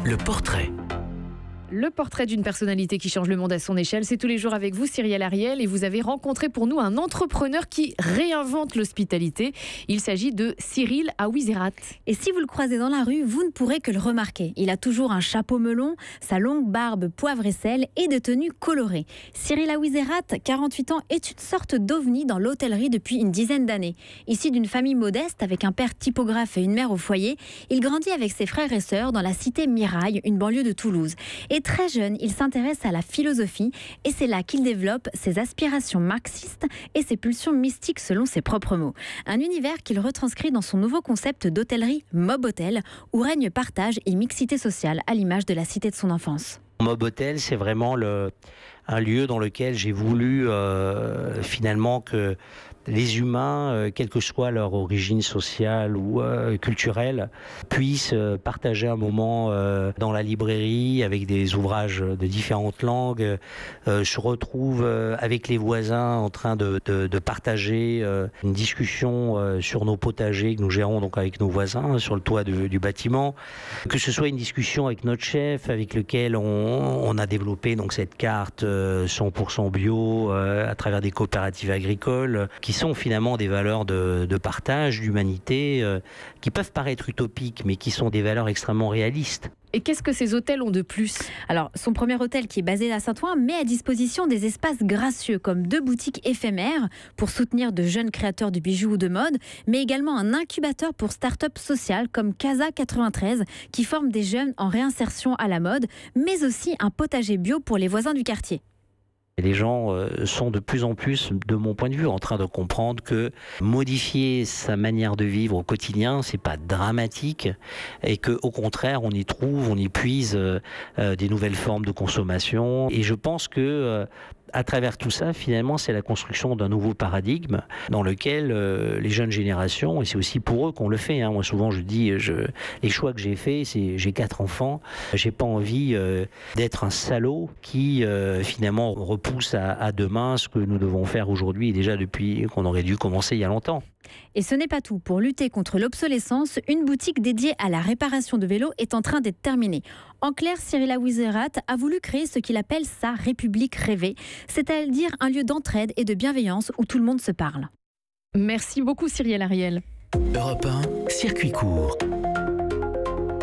Le portrait. Le portrait d'une personnalité qui change le monde à son échelle, c'est tous les jours avec vous, Cyrielle Ariel, et vous avez rencontré pour nous un entrepreneur qui réinvente l'hospitalité. Il s'agit de Cyril Aouizerat. Et si vous le croisez dans la rue, vous ne pourrez que le remarquer. Il a toujours un chapeau melon, sa longue barbe poivre et sel et des tenues colorées. Cyril Aouizerat, 48 ans, est une sorte d'ovni dans l'hôtellerie depuis une dizaine d'années. Issu d'une famille modeste avec un père typographe et une mère au foyer, il grandit avec ses frères et sœurs dans la cité Mirail, une banlieue de Toulouse. Et très jeune, il s'intéresse à la philosophie et c'est là qu'il développe ses aspirations marxistes et ses pulsions mystiques selon ses propres mots. Un univers qu'il retranscrit dans son nouveau concept d'hôtellerie Mob Hotel où règne partage et mixité sociale à l'image de la cité de son enfance. Mob Hotel, c'est vraiment un lieu dans lequel j'ai voulu finalement que les humains, quelle que soit leur origine sociale ou culturelle, puissent partager un moment dans la librairie avec des ouvrages de différentes langues, se retrouvent avec les voisins en train de partager une discussion sur nos potagers que nous gérons donc avec nos voisins sur le toit du bâtiment, que ce soit une discussion avec notre chef avec lequel on a développé donc cette carte 100% bio à travers des coopératives agricoles qui sont finalement des valeurs de partage, d'humanité, qui peuvent paraître utopiques, mais qui sont des valeurs extrêmement réalistes. Et qu'est-ce que ces hôtels ont de plus ? Alors, son premier hôtel qui est basé à Saint-Ouen met à disposition des espaces gracieux comme 2 boutiques éphémères pour soutenir de jeunes créateurs de bijoux ou de mode, mais également un incubateur pour start-up sociales comme Casa 93 qui forme des jeunes en réinsertion à la mode, mais aussi un potager bio pour les voisins du quartier. Et les gens sont de plus en plus, de mon point de vue, en train de comprendre que modifier sa manière de vivre au quotidien, c'est pas dramatique et que, au contraire, on y puise des nouvelles formes de consommation. Et je pense que à travers tout ça, finalement, c'est la construction d'un nouveau paradigme dans lequel les jeunes générations, et c'est aussi pour eux qu'on le fait. Moi, souvent, je dis, les choix que j'ai faits, c'est j'ai 4 enfants, j'ai pas envie d'être un salaud qui, finalement, repousse à demain ce que nous devons faire aujourd'hui, et déjà depuis qu'on aurait dû commencer il y a longtemps. Et ce n'est pas tout. Pour lutter contre l'obsolescence, une boutique dédiée à la réparation de vélos est en train d'être terminée. En clair, Cyril Aouizerat a voulu créer ce qu'il appelle sa République rêvée, c'est-à-dire un lieu d'entraide et de bienveillance où tout le monde se parle. Merci beaucoup Cyrielle Ariel. Europe 1, circuit court.